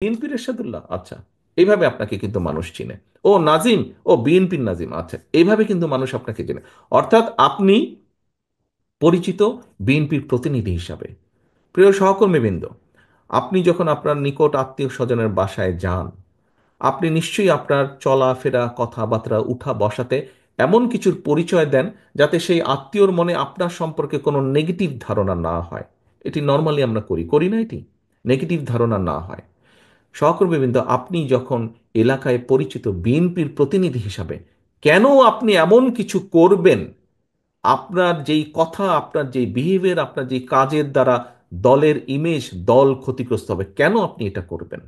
বিএনপির এরশাদুল্লাহ, আচ্ছা, এইভাবে আপনাকে কিন্তু মানুষ চিনে। ও নাজিম, ও বিএনপির নাজিম, আচ্ছা, এইভাবে কিন্তু মানুষ আপনাকে চেনে। অর্থাৎ আপনি পরিচিত বিএনপির প্রতিনিধি হিসাবে। প্রিয় সহকর্মীবৃন্দ, আপনি যখন আপনার নিকট আত্মীয় স্বজনের বাসায় যান, আপনি নিশ্চয়ই আপনার চলাফেরা, কথাবার্তা, উঠা বসাতে এমন কিছুর পরিচয় দেন যাতে সেই আত্মীয়র মনে আপনার সম্পর্কে কোনো নেগেটিভ ধারণা না হয়। এটি নর্মালি আমরা করি, করি না? এটি নেগেটিভ ধারণা না হয়। সহকর্মীবৃন্দ, আপনি যখন এলাকায় পরিচিত বিএনপির প্রতিনিধি হিসাবে, কেন আপনি এমন কিছু করবেন? আপনার যেই কথা, আপনার যেই বিহেভিয়ার, আপনার যেই কাজের দ্বারা দলের ইমেজ, দল ক্ষতিগ্রস্ত হবে, কেন আপনি এটা করবেন?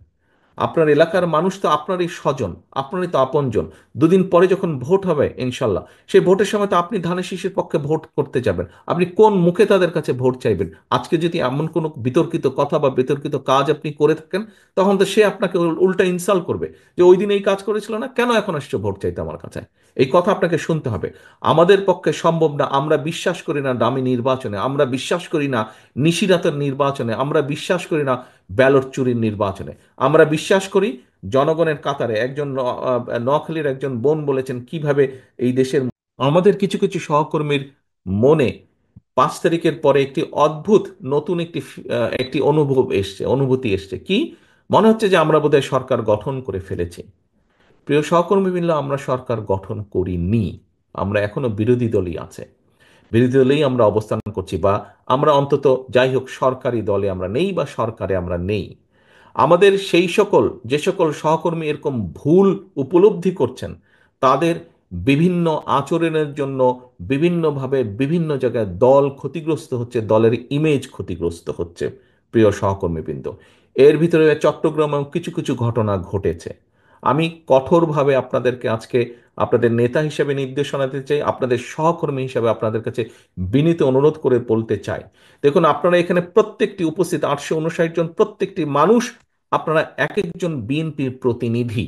আপনার এলাকার মানুষ তো আপনারই স্বজন, আপনারই তো আপনজন। দুদিন পরে যখন ভোট হবে ইনশাল্লাহ, সেই ভোটের সময় তো আপনি ধানের শীষের পক্ষে ভোট করতে যাবেন। আপনি কোন মুখে তাদের কাছে ভোট চাইবেন? আজকে যদি এমন কোনো বিতর্কিত কথা বা বিতর্কিত কাজ আপনি করে থাকেন, তখন তো সে আপনাকে উল্টা ইনসাল্ট করবে, যে ওই দিন এই কাজ করেছিল না, কেন এখন আসছে ভোট চাইতে আমার কাছে? এই কথা আপনাকে শুনতে হবে। আমাদের পক্ষে সম্ভব না, আমরা বিশ্বাস করি না দামি নির্বাচনে, আমরা বিশ্বাস করি না নিশিরাতের নির্বাচনে, আমরা বিশ্বাস করি না ব্যালট চুরির নির্বাচনে। আমরা বিশ্বাস করি জনগণের কাতারে। একজন নোয়াখালীর একজন বোন বলেছেন কিভাবে এই দেশের আমাদের কিছু কিছু সহকর্মীর মনে 5 তারিখের পরে একটি অদ্ভুত নতুন একটি অনুভূতি এসছে। কি? মনে হচ্ছে যে আমরা বোধহয় সরকার গঠন করে ফেলেছি। প্রিয় সহকর্মী মিললে, আমরা সরকার গঠন করিনি। আমরা এখনো বিরোধী দলই আছে, বিরোধী দলেই আমরা অবস্থান করছি, বা আমরা অন্তত যাই হোক সরকারি দলে আমরা নেই, বা সরকারে আমরা নেই। আমাদের সেই সকল, যে সকল সহকর্মী এরকম ভুল উপলব্ধি করছেন, তাদের বিভিন্ন আচরণের জন্য বিভিন্নভাবে বিভিন্ন জায়গায় দল ক্ষতিগ্রস্ত হচ্ছে, দলের ইমেজ ক্ষতিগ্রস্ত হচ্ছে। প্রিয় সহকর্মীবৃন্দ, এর ভিতরে চট্টগ্রামেও কিছু কিছু ঘটনা ঘটেছে। আমি কঠোরভাবে আপনাদেরকে আজকে আপনাদের নেতা হিসেবে নির্দেশনা দিতে চাই, আপনাদের সহকর্মী হিসেবে আপনাদের কাছে বিনীত অনুরোধ করে বলতে চাই। দেখুন, আপনারা এখানে প্রত্যেকটি উপস্থিত 859 জন, প্রত্যেকটি মানুষ, আপনারা এক একজন বিএনপির প্রতিনিধি।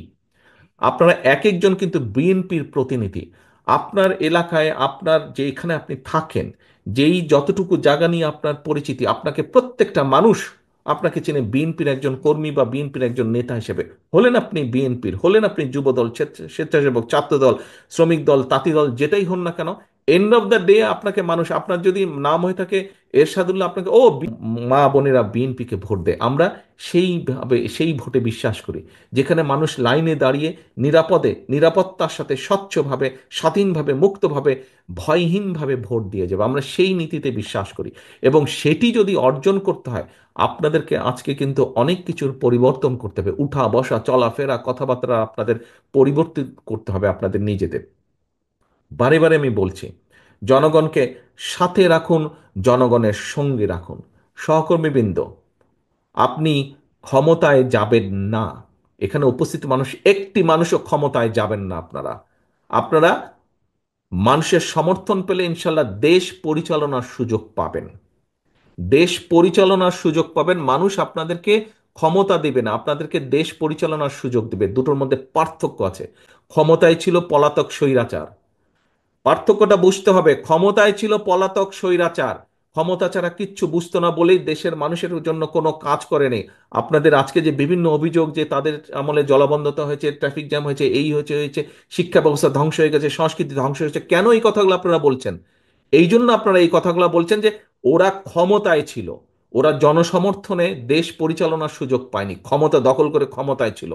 আপনারা এক একজন কিন্তু বিএনপির প্রতিনিধি। আপনার এলাকায়, আপনার যেখানে আপনি থাকেন, যেই যতটুকু জায়গা নিয়ে আপনার পরিচিতি, আপনাকে প্রত্যেকটা মানুষ আপনাকে চেনে বিএনপির একজন কর্মী বা বিএনপির একজন নেতা হিসেবে। হলেন আপনি বিএনপির, হলেন আপনি যুবদল, স্বেচ্ছাসেবক, ছাত্রদল, শ্রমিক দল, তাঁতি দল, যেটাই হন না কেন, এন্ড অফ দ্য ডে আপনাকে মানুষ, আপনার যদি নাম হয়ে থাকে এরশাদুল্লাহ, আপনাকে ও মা বোনেরা বিএনপিকে ভোট দেয়। আমরা সেইভাবে সেই ভোটে বিশ্বাস করি, যেখানে মানুষ লাইনে দাঁড়িয়ে নিরাপদে, নিরাপত্তার সাথে, স্বচ্ছভাবে, স্বাধীনভাবে, মুক্তভাবে, ভয়হীনভাবে ভোট দিয়ে যাবে। আমরা সেই নীতিতে বিশ্বাস করি, এবং সেটি যদি অর্জন করতে হয়, আপনাদেরকে আজকে কিন্তু অনেক কিছুর পরিবর্তন করতে হবে। উঠা বসা, চলাফেরা, কথাবার্তা আপনাদের পরিবর্তিত করতে হবে আপনাদের নিজেদের। বারে বারে আমি বলছি, জনগণকে সাথে রাখুন, জনগণের সঙ্গে রাখুন। সহকর্মীবৃন্দ, আপনি ক্ষমতায় যাবেন না, এখানে উপস্থিত মানুষ একটি মানুষও ক্ষমতায় যাবেন না। আপনারা আপনারা মানুষের সমর্থন পেলে ইনশাল্লাহ দেশ পরিচালনার সুযোগ পাবেন। দেশ পরিচালনার সুযোগ পাবেন। মানুষ আপনাদেরকে ক্ষমতা দেবে না, আপনাদেরকে দেশ পরিচালনার সুযোগ দেবে। দুটোর মধ্যে পার্থক্য আছে। ক্ষমতায় ছিল পলাতক স্বৈরাচার, পার্থক্যটা বুঝতে হবে। ক্ষমতায় ছিল পলাতক স্বৈরাচার, ক্ষমতা ছাড়া কিচ্ছু বুঝতো না বলেই দেশের মানুষের জন্য কোনো কাজ করেনি। আপনাদের আজকে যে বিভিন্ন অভিযোগ, যে তাদের আমলে জলাবদ্ধতা হয়েছে, ট্রাফিক জ্যাম হয়েছে, এই হয়েছে হয়েছে, শিক্ষা ব্যবস্থা ধ্বংস হয়ে গেছে, সংস্কৃতি ধ্বংস হয়েছে, কেন এই কথাগুলো আপনারা বলছেন? এই জন্য আপনারা এই কথাগুলো বলছেন যে ওরা ক্ষমতায় ছিল, ওরা জনসমর্থনে দেশ পরিচালনার সুযোগ পায়নি, ক্ষমতা দখল করে ক্ষমতায় ছিল।